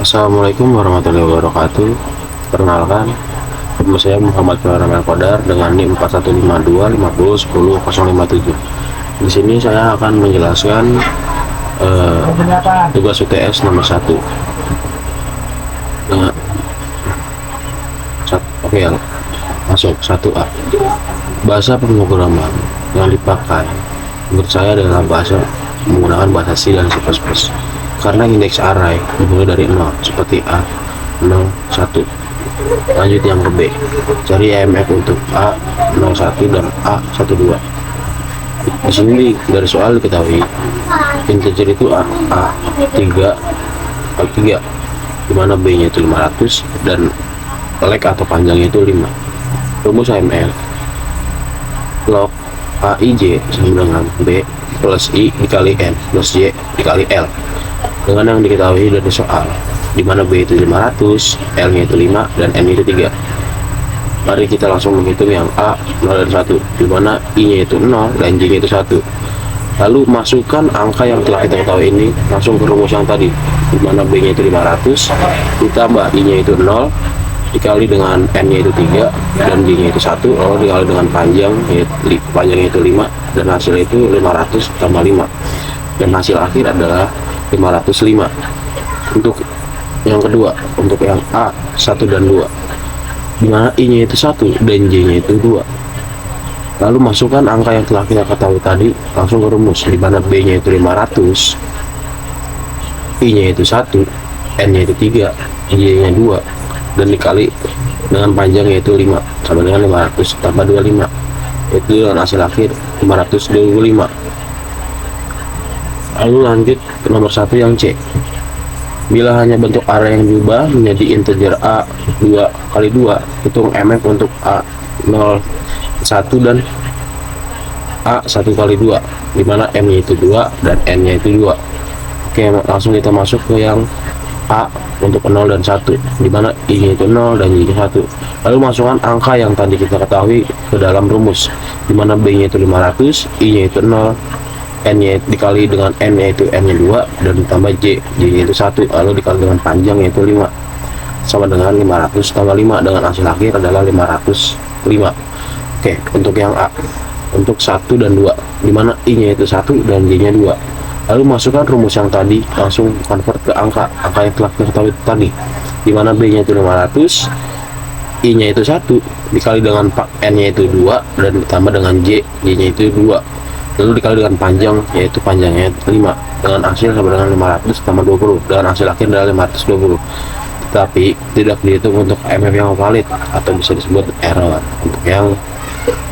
Assalamualaikum warahmatullahi wabarakatuh. Perkenalkan, nama saya Muhammad Farhan Qadar dengan NIM 4152501057. Di sini saya akan menjelaskan tugas UTS nomor 1. Dengan oke ya, masuk 1A. Bahasa pemrograman yang dipakai menurut saya adalah menggunakan bahasa C dan C++. Karena indeks array dimulai dari 0 seperti A 01. Lanjut yang ke B, cari EMF untuk A01 dan A12. Di sini dari soal diketahui integer itu A3 kali 3, dimana B nya itu 500 dan lek atau panjangnya itu 5. Rumus EMF log AIJ sama dengan B plus I dikali N plus Y dikali L dengan yang diketahui dari soal, dimana B itu 500, L nya itu 5 dan N itu 3. Mari kita langsung menghitung yang A 0 dan 1, dimana I nya itu 0 dan J nya itu 1. Lalu masukkan angka yang telah kita ketahui ini langsung ke rumus yang tadi, dimana B nya itu 500 ditambah I nya itu 0 dikali dengan N nya itu 3 dan J nya itu 1, lalu dikali dengan panjangnya itu 5 dan hasilnya itu 500 tambah 5 dan hasil akhir adalah 505. Untuk yang kedua, untuk yang A1 dan 2, dimana I nya itu 1 dan J nya itu 2. Lalu masukkan angka yang telah kita ketahui tadi langsung ke rumus, dimana B nya itu 500, I nya itu 1, N nya itu 3, J nya 2 dan dikali dengan panjangnya itu 5 sama dengan 500 tambah 25, itu dengan hasil akhir 525. Lalu lanjut ke nomor 1 yang C. Bila hanya bentuk array yang diubah menjadi integer A2 kali 2, hitung EMF untuk A01 dan A1 kali 2, dimana M nya itu 2 dan N nya itu 2. Oke, langsung kita masuk ke yang A untuk 0 dan 1, dimana I nya itu 0 dan J nya 1. Lalu masukkan angka yang tadi kita ketahui ke dalam rumus, dimana B nya itu 500, I nya itu 0, N nya dikali dengan N nya itu N nya 2 dan ditambah J nya itu 1, lalu dikali dengan panjang yaitu 5 sama dengan 500 tambah 5 dengan hasil akhir adalah 505. Oke, untuk yang A untuk 1 dan 2, dimana I nya itu 1 dan J nya 2. Lalu masukkan rumus yang tadi, langsung convert ke angka yang telah kita ketahui tadi, dimana B nya itu 500, I nya itu 1 dikali dengan N nya itu 2 dan ditambah dengan J nya itu 2, lalu dikali dengan panjang, yaitu panjangnya 5 dengan hasil sama dengan 500 tambah 20 dengan hasil akhir adalah 520. Tetapi tidak dihitung untuk EMF yang valid atau bisa disebut error untuk yang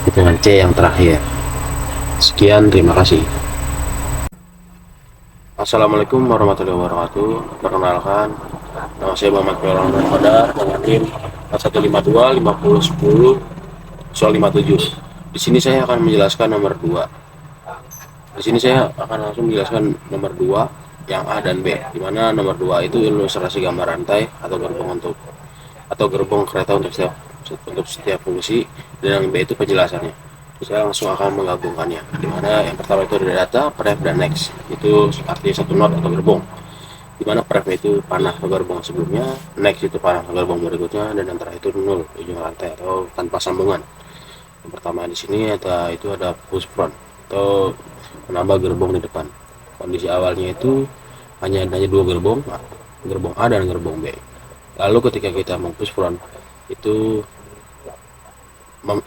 hitungan C yang terakhir. Sekian, terima kasih. Assalamualaikum warahmatullahi wabarakatuh. Perkenalkan, nama saya Muhammad Farhan Qadar dengan NIM 4152501057. Di sini saya akan menjelaskan nomor 2. Di sini saya akan langsung menjelaskan nomor 2 yang A dan B, dimana nomor 2 itu ilustrasi gambar rantai atau gerbong kereta untuk setiap fungsi, dan yang B itu penjelasannya. Saya langsung akan menggabungkannya, dimana yang pertama itu ada data, pref, dan next. Itu artinya satu node atau gerbong, dimana pref itu panah ke gerbong sebelumnya, next itu panah ke gerbong berikutnya, dan yang terakhir itu nol, ujung rantai atau tanpa sambungan. Yang pertama di sini itu ada push front atau menambah gerbong di depan. Kondisi awalnya itu hanya dua gerbong A dan gerbong B. Lalu ketika kita push front itu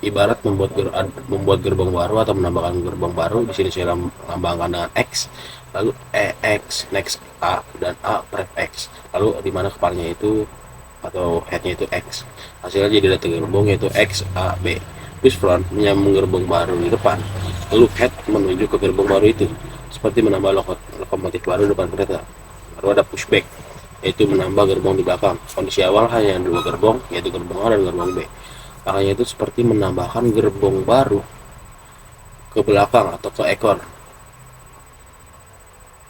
ibarat membuat gerbong baru atau menambahkan gerbong baru. Di sini saya lambangkan dengan X, lalu EX, next A dan A pref X, lalu di mana kepalanya itu atau headnya itu X. Hasilnya jadi data gerbong yaitu X A B. Push front menyambung gerbong baru di depan, lalu head menuju ke gerbong baru itu, seperti menambah lokomotif baru depan kereta. Lalu ada pushback, yaitu menambah gerbong di belakang. Kondisi awal hanya dua gerbong, yaitu gerbong A dan gerbong B. Makanya itu seperti menambahkan gerbong baru ke belakang atau ke ekor,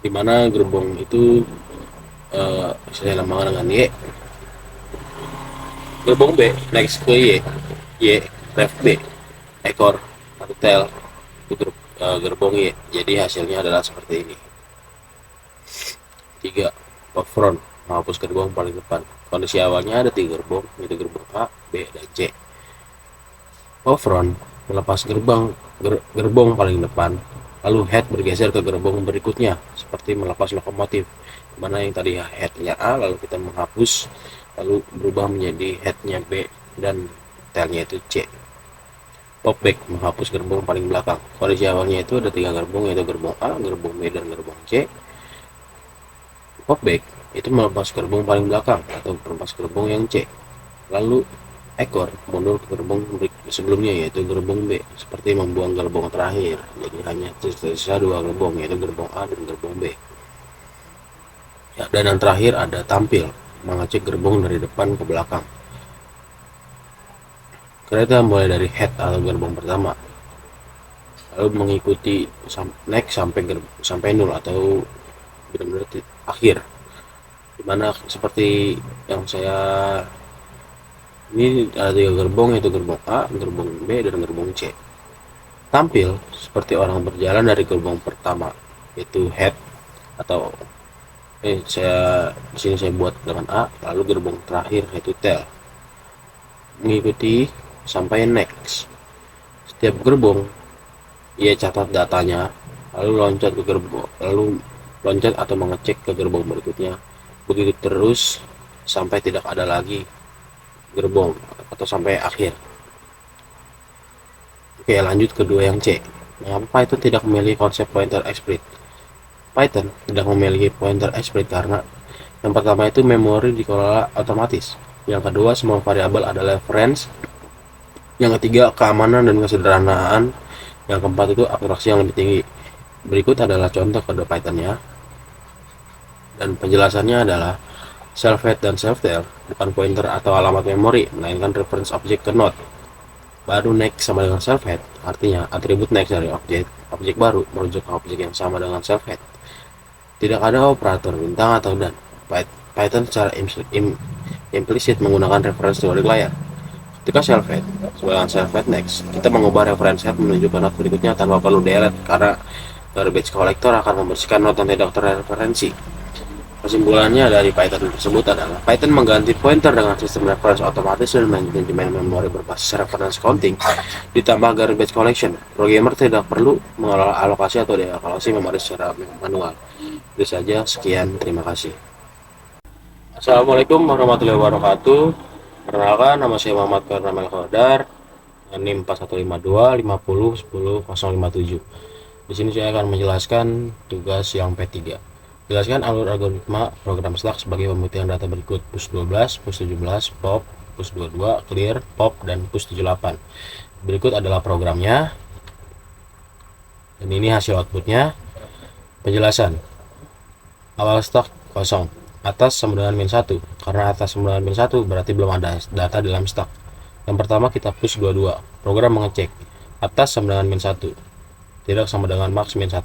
dimana gerbong itu saya lambangkan dengan Y. Gerbong B next ke Y ref B, ekor atau tail itu gerbong Y. Jadi hasilnya adalah seperti ini. 3. Pop front menghapus gerbong paling depan. Kondisi awalnya ada 3 gerbong, yaitu gerbong A, B, dan C. Pop front melepas gerbong paling depan, lalu head bergeser ke gerbong berikutnya, seperti melepas lokomotif, mana yang tadi headnya A, lalu kita menghapus, lalu berubah menjadi headnya B, dan tailnya itu C. Pop back menghapus gerbong paling belakang. Kondisi awalnya itu ada 3 gerbong, yaitu gerbong A, gerbong B, dan gerbong C. Pop back itu melepas gerbong paling belakang atau melepas gerbong yang C. Lalu ekor mundur ke gerbong sebelumnya, yaitu gerbong B, seperti membuang gerbong terakhir. Jadi hanya tersisa 2 gerbong, yaitu gerbong A dan gerbong B. Ya, dan yang terakhir ada tampil, mengecek gerbong dari depan ke belakang. Kereta mulai dari head atau gerbong pertama, lalu mengikuti next sampai nol atau benar-benar akhir, dimana seperti yang saya ini ada 3 gerbong, yaitu gerbong A, gerbong B, dan gerbong C. Tampil seperti orang berjalan dari gerbong pertama, yaitu head atau di sini saya buat dengan A, lalu gerbong terakhir yaitu tail, mengikuti sampai next. Setiap gerbong ia catat datanya, lalu loncat atau mengecek ke gerbong berikutnya, begitu terus sampai tidak ada lagi gerbong atau sampai akhir. Oke, lanjut kedua yang C. Mengapa Python tidak memiliki konsep pointer explicit? Python tidak memiliki pointer explicit karena yang pertama itu memori dikelola otomatis, yang kedua semua variabel adalah reference, yang ketiga keamanan dan kesederhanaan, yang keempat itu abstraksi yang lebih tinggi. Berikut adalah contoh kode Python-nya, dan penjelasannya adalah self-head dan self-tail bukan pointer atau alamat memori, melainkan reference object ke node. Baru next sama dengan self-head, artinya atribut next dari objek baru merujuk ke objek yang sama dengan self-head. Tidak ada operator bintang atau dan. Python secara implisit menggunakan reference teori layar. Ketika self-head sebagai self-head next, kita mengubah reference head menuju ke node berikutnya tanpa perlu delete, karena garbage collector akan membersihkan node yang tidak terreferensi. Kesimpulannya dari Python tersebut adalah Python mengganti pointer dengan sistem reference otomatis dan manajemen memori berbasis reference counting ditambah garbage collection. Programmer tidak perlu mengelola alokasi atau dealokasi memori secara manual. Itu saja, sekian, terima kasih. Assalamualaikum warahmatullahi wabarakatuh. Perkenalkan, nama saya Muhammad Karnamel Khodar, NIM 4152 50 10 057. Di sini saya akan menjelaskan tugas yang P3. Jelaskan alur algoritma program Stack sebagai pembuktian data berikut: push 12, push 17, pop, push 22, clear, pop, dan push 78. Berikut adalah programnya, dan ini hasil outputnya. Penjelasan: awal Stack kosong, atas sama dengan min 1. Karena atas sama dengan min 1 berarti belum ada data dalam Stack. Yang pertama kita push 22, program mengecek atas sama dengan min 1 tidak sama dengan max min 1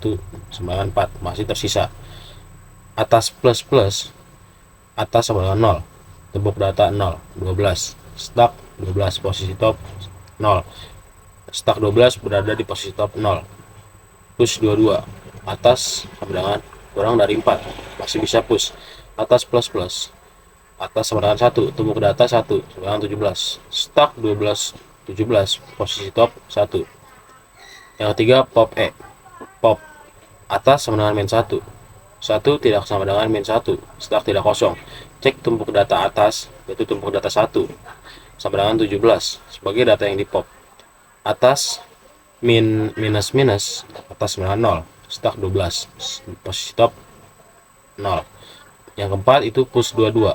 sama dengan 4, masih tersisa. Atas plus plus, atas sama dengan 0, tembok data 0, 12, Stack 12, posisi top 0, Stack 12 berada di posisi top 0. Push 22, atas sama dengan kurang dari 4, masih bisa push. Atas plus plus, atas sama dengan 1, tembok data 1 sama dengan 17, Stack 12, 17, posisi top 1. Yang ketiga pop pop, atas sama dengan min 1, 1 tidak sama dengan min 1, Stack tidak kosong. Cek tumpuk data atas, yaitu tumpuk data 1 sama dengan 17 sebagai data yang di pop. Atas minus minus, atas sama dengan 0, Stack 12, posisi top 0. Yang keempat itu push 22,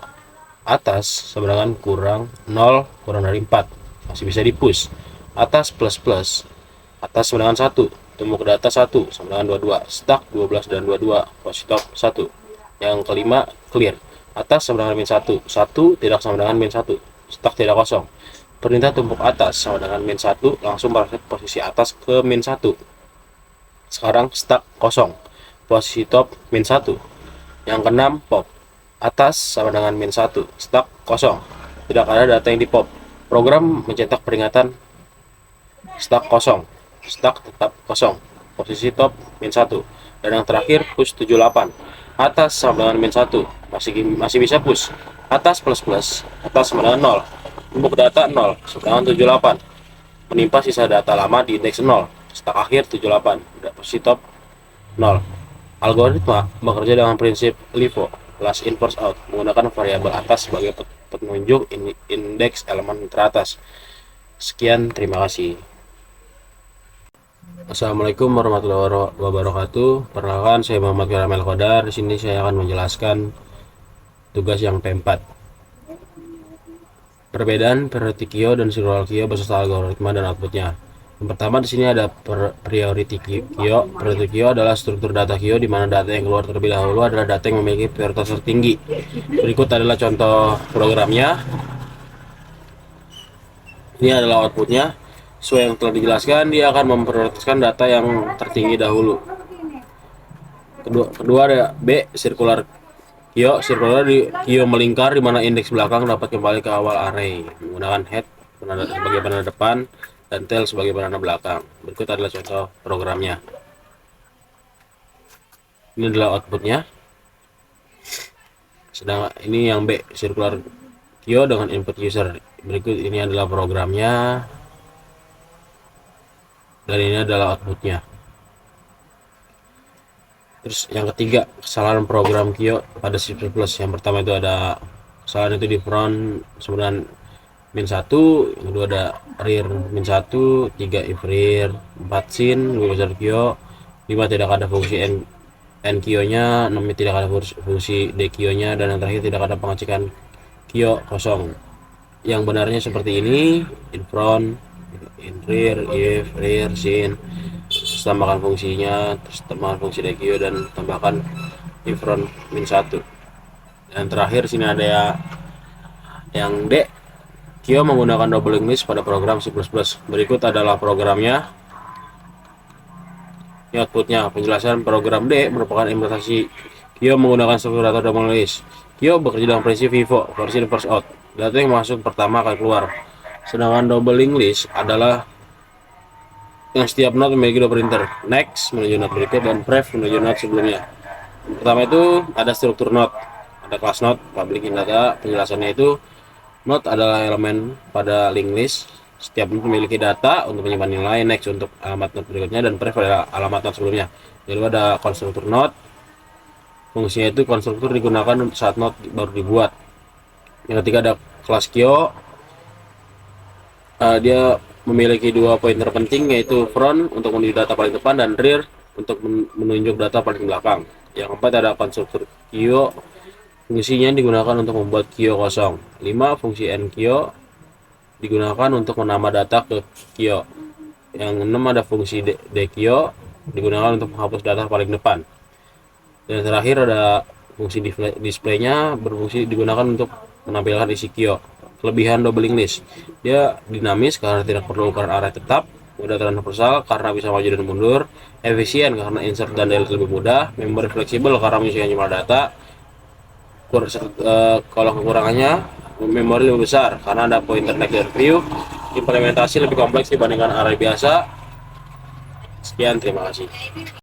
atas sama dengan kurang 0 kurang dari 4, masih bisa di push. Atas plus plus, atas sama dengan 1, tumpuk data 1 sama dengan 22, Stack 12 dan 22, posisi top 1. Yang kelima clear, atas sama dengan min 1, 1 tidak sama dengan min 1, Stack tidak kosong. Perintah tumpuk atas sama dengan min 1 langsung mereset posisi atas ke min 1. Sekarang Stack kosong, posisi top min 1. Yang keenam pop, atas sama dengan min 1, Stack kosong, tidak ada data yang di pop. Program mencetak peringatan Stack kosong, Stack tetap kosong, posisi top min 1. Dan yang terakhir push 78. Atas sama dengan min 1. Masih bisa push. Atas plus plus. Atas sama dengan 0. Untuk data 0 sama dengan 78. Menimpa sisa data lama di indeks 0. Stak akhir 78. Posisi top 0. Algoritma bekerja dengan prinsip LIFO, last in first out, menggunakan variabel atas sebagai penunjuk indeks elemen teratas. Sekian, terima kasih. Assalamualaikum warahmatullahi wabarakatuh. Perkenalkan, saya Muhammad Karamel Qadar. Di sini saya akan menjelaskan tugas yang keempat. Perbedaan priority queue dan serial queue beserta algoritma dan outputnya. Yang pertama di sini ada priority queue. Priority queue adalah struktur data queue di mana data yang keluar terlebih dahulu adalah data yang memiliki prioritas tertinggi. Berikut adalah contoh programnya. Ini adalah outputnya. Sesuai yang telah dijelaskan, dia akan memprioritaskan data yang tertinggi dahulu. Kedua ada B, circular queue. Circular di queue melingkar di mana indeks belakang dapat kembali ke awal array menggunakan head sebagai penanda depan dan tail sebagai penanda belakang. Berikut adalah contoh programnya. Ini adalah outputnya. Sedangkan ini yang B, circular queue dengan input user. Berikut ini adalah programnya. Dan ini adalah outputnya. Terus yang ketiga, kesalahan program queue pada C++. Yang pertama itu ada kesalahan itu di front sebenarnya min 1, yang kedua ada rear min 1, 3 if rear, 4 sin, user queue, 5 tidak ada fungsi n queue nya, 6 tidak ada fungsi d queue nya, dan yang terakhir tidak ada pengecekan queue kosong. Yang benarnya seperti ini: in front, in rear, if rear, sin, terus tambahkan fungsinya, terus tambahkan fungsi dq dan tambahkan in front min 1. Dan terakhir sini ada ya yang D, queue menggunakan double linked list pada program C++. Berikut adalah programnya. Ini outputnya. Penjelasan program D merupakan implementasi queue menggunakan struktur data double linked list. Queue bekerja dengan prinsip FIFO, first in first out. Data yang masuk pertama akan keluar. Sedangkan double linked list adalah yang setiap node memiliki dua printer, next menuju node berikut dan pref menuju node sebelumnya. Pertama itu ada struktur node, ada kelas node, public data. Penjelasannya itu node adalah elemen pada linked list. Setiap node memiliki data untuk menyimpan nilai, next untuk alamat node berikutnya, dan pref adalah alamat node sebelumnya. Lalu ada konstruktur node. Fungsinya itu konstruktur digunakan saat node baru dibuat. Yang ketiga ada kelas queue. Dia memiliki dua pointer penting, yaitu front untuk menuju data paling depan dan rear untuk menunjuk data paling belakang. Yang keempat ada konstruktur queue. Fungsinya digunakan untuk membuat queue kosong. 5. Fungsi n queue digunakan untuk menambah data ke queue. Yang 6 ada fungsi d queue digunakan untuk menghapus data paling depan. Dan terakhir ada fungsi displaynya berfungsi digunakan untuk menampilkan isi queue. Kelebihan double linked list, dia dinamis karena tidak perlu ukuran array tetap, mudah transversal karena bisa maju dan mundur, efisien karena insert dan delete lebih mudah, memori fleksibel karena menyesuaikan jumlah data. Kalau kekurangannya, memori lebih besar karena ada pointer next dan view. Implementasi lebih kompleks dibandingkan array biasa. Sekian, terima kasih.